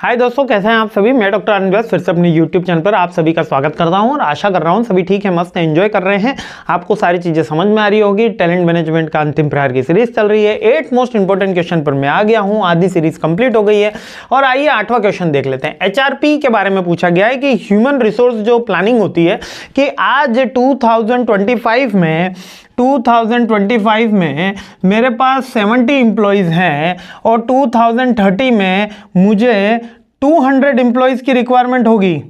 हाय दोस्तों, कैसे हैं आप सभी। मैं डॉक्टर अनिल फिर से अपने यूट्यूब चैनल पर आप सभी का स्वागत करता हूं और आशा कर रहा हूं सभी ठीक है, मस्त एंजॉय कर रहे हैं। आपको सारी चीज़ें समझ में आ रही होगी। टैलेंट मैनेजमेंट का अंतिम प्रहार की सीरीज चल रही है। 8 मोस्ट इंपोर्टेंट क्वेश्चन पर मैं आ गया हूं। आधी सीरीज कंप्लीट हो गई है और आइए 8वां क्वेश्चन देख लेते हैं। HRP के बारे में पूछा गया है कि ह्यूमन रिसोर्स जो प्लानिंग होती है कि आज 2025 में मेरे पास 70 एम्प्लॉयज़ हैं और 2030 में मुझे 200 एम्प्लॉयज़ की रिक्वायरमेंट होगी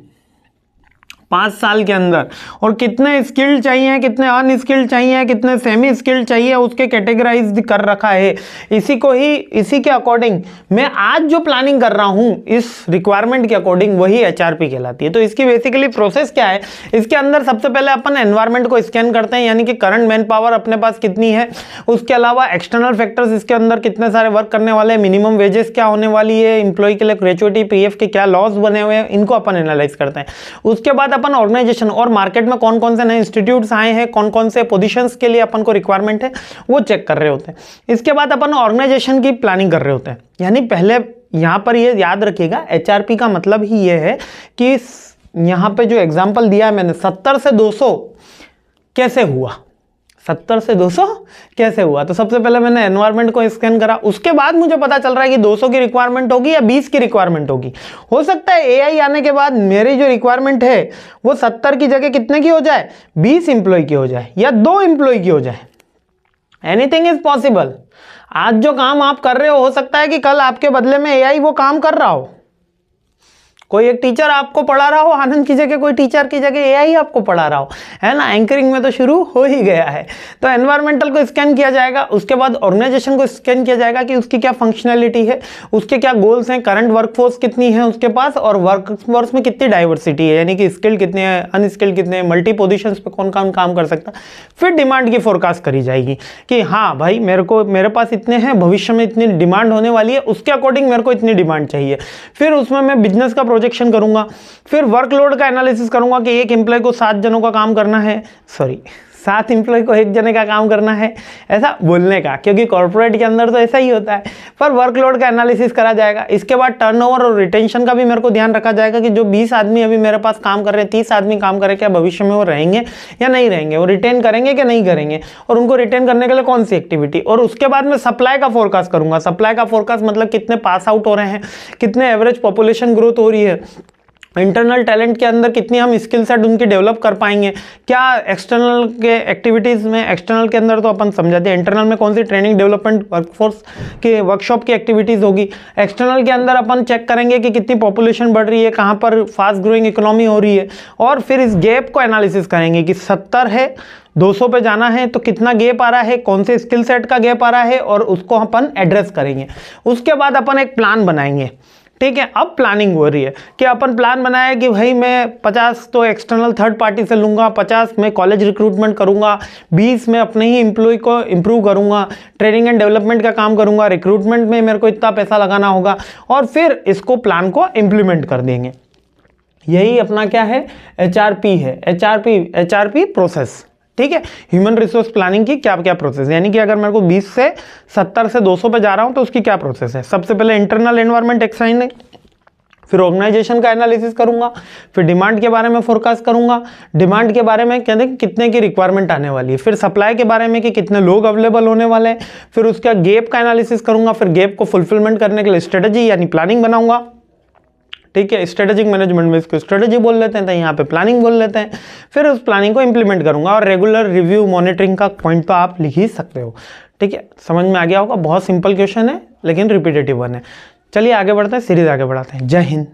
5 साल के अंदर। और कितने स्किल्ड चाहिए, कितने अनस्किल्ड चाहिए, कितने सेमी स्किल्ड चाहिए, उसके कैटेगराइज कर रखा है। इसी के अकॉर्डिंग मैं आज जो प्लानिंग कर रहा हूं इस रिक्वायरमेंट के अकॉर्डिंग, वही HRP कहलाती है। तो इसकी बेसिकली प्रोसेस क्या है, इसके अंदर सबसे पहले अपन एनवायरनमेंट को स्कैन करते हैं, यानी कि करंट मैन पावर अपने पास कितनी है। उसके अलावा एक्सटर्नल फैक्टर्स, इसके अंदर कितने सारे वर्क करने वाले हैं, मिनिमम वेजेस क्या होने वाली है, इंप्लॉय के लिए ग्रेचुइटी, PF के क्या लॉस बने हुए हैं, इनको अपन एनालाइज करते हैं। उसके बाद अपन ऑर्गेनाइजेशन और मार्केट में कौन कौन से नए इंस्टीट्यूट्स आए हैं, कौन कौन से पोजीशंस के लिए अपन को रिक्वायरमेंट है, वो चेक कर रहे होते हैं। इसके बाद अपन ऑर्गेनाइजेशन की प्लानिंग कर रहे होते हैं। यानी पहले यहां पर ये याद रखिएगा, HRP का मतलब ही ये है कि यहां पे जो एग्जांपल दिया है मैंने 70 से 200 कैसे हुआ, 70 से 200 कैसे हुआ। तो सबसे पहले मैंने एनवायरनमेंट को स्कैन करा। उसके बाद मुझे पता चल रहा है कि 200 की रिक्वायरमेंट होगी या 20 की रिक्वायरमेंट होगी। हो सकता है AI आने के बाद मेरी जो रिक्वायरमेंट है वो 70 की जगह कितने की हो जाए, 20 एम्प्लॉय की हो जाए या 2 एम्प्लॉय की हो जाए। Anything is possible. आज जो काम आप कर रहे हो सकता है कि कल आपके बदले में AI वो काम कर रहा हो। कोई एक टीचर आपको पढ़ा रहा हो, आनंद की जगह कोई टीचर की जगह AI आपको पढ़ा रहा हो, है ना। एंकरिंग में तो शुरू हो ही गया है। तो एनवायरमेंटल को स्कैन किया जाएगा। उसके बाद ऑर्गेनाइजेशन को स्कैन किया जाएगा कि उसकी क्या फंक्शनैलिटी है, उसके क्या गोल्स हैं, करंट वर्कफोर्स कितनी है उसके पास, और वर्कफोर्स में कितनी डाइवर्सिटी है, यानी कि स्किल्ड कितने हैं, अनस्किल्ड कितने हैं, मल्टी पोजिशन पे कौन कौन काम कर सकता है। फिर डिमांड की फोरकास्ट करी जाएगी कि हाँ भाई मेरे पास इतने हैं, भविष्य में इतनी डिमांड होने वाली है, उसके अकॉर्डिंग मेरे को इतनी डिमांड चाहिए। फिर उसमें मैं बिजनेस का प्रोजेक्शन करूंगा। फिर वर्कलोड का एनालिसिस करूंगा कि एक एम्प्लॉय को 7 जनों का काम करना है, 7 एम्प्लॉय को 1 जने का काम करना है, ऐसा बोलने का, क्योंकि कॉर्पोरेट के अंदर तो ऐसा ही होता है। पर वर्कलोड का एनालिसिस करा जाएगा। इसके बाद टर्नओवर और रिटेंशन का भी मेरे को ध्यान रखा जाएगा कि जो 20 आदमी अभी मेरे पास काम कर रहे हैं, 30 आदमी काम कर रहे हैं, क्या भविष्य में वो रहेंगे या नहीं रहेंगे, वो रिटेन करेंगे कि नहीं करेंगे, और उनको रिटेन करने के लिए कौन सी एक्टिविटी। और उसके बाद मैं सप्लाई का फोरकास्ट करूंगा। सप्लाई का फोरकास्ट मतलब कितने पास आउट हो रहे हैं, कितने एवरेज पॉपुलेशन ग्रोथ हो रही है, इंटरनल टैलेंट के अंदर कितनी हम स्किल सेट उनकी डेवलप कर पाएंगे, क्या एक्सटर्नल के एक्टिविटीज़ में, एक्सटर्नल के अंदर तो अपन समझाते हैं, इंटरनल में कौन सी ट्रेनिंग डेवलपमेंट वर्कफोर्स के वर्कशॉप की एक्टिविटीज़ होगी। एक्सटर्नल के अंदर अपन चेक करेंगे कि कितनी पॉपुलेशन बढ़ रही है, कहाँ पर फास्ट ग्रोइंग इकोनॉमी हो रही है, और फिर इस गैप को एनालिसिस करेंगे कि 70 है 200 पे जाना है तो कितना गैप आ रहा है, कौन से स्किल सेट का गैप आ रहा है, और उसको अपन एड्रेस करेंगे। उसके बाद अपन एक प्लान बनाएंगे। ठीक है, अब प्लानिंग हो रही है कि अपन प्लान बनाया कि भाई मैं 50 तो एक्सटर्नल थर्ड पार्टी से लूँगा, 50 मैं कॉलेज रिक्रूटमेंट करूँगा, 20 मैं अपने ही एम्प्लॉय को इम्प्रूव करूँगा, ट्रेनिंग एंड डेवलपमेंट का काम करूँगा, रिक्रूटमेंट में मेरे को इतना पैसा लगाना होगा, और फिर इसको प्लान को इम्प्लीमेंट कर देंगे। यही अपना क्या है, HRP है। HRP process. ठीक है, ह्यूमन रिसोर्स प्लानिंग की क्या क्या प्रोसेस, यानी कि अगर मेरे को 20 से 70 से 200 पे जा रहा हूं तो उसकी क्या प्रोसेस है। सबसे पहले इंटरनल एनवायरनमेंट एक्सप्लेन है, फिर ऑर्गेनाइजेशन का एनालिसिस करूंगा, फिर डिमांड के बारे में फोरकास्ट करूंगा, डिमांड के बारे में कहते हैं कितने की रिक्वायरमेंट आने वाली है, फिर सप्लाई के बारे में कि कितने लोग अवेलेबल होने वाले हैं, फिर उसका गैप का एनालिसिस करूंगा, फिर गैप को फुलफिलमेंट करने के लिए स्ट्रेटेजी यानी प्लानिंग बनाऊंगा। ठीक है, स्ट्रेटेजिक मैनेजमेंट में इसको स्ट्रेटेजी बोल लेते हैं, तो यहाँ पे प्लानिंग बोल लेते हैं। फिर उस प्लानिंग को इंप्लीमेंट करूंगा, और रेगुलर रिव्यू मॉनिटरिंग का पॉइंट तो आप लिख ही सकते हो। ठीक है, समझ में आ गया होगा। बहुत सिंपल क्वेश्चन है लेकिन रिपीटेटिव वन है। चलिए आगे बढ़ते हैं, सीरीज आगे बढ़ाते हैं। जय हिंद।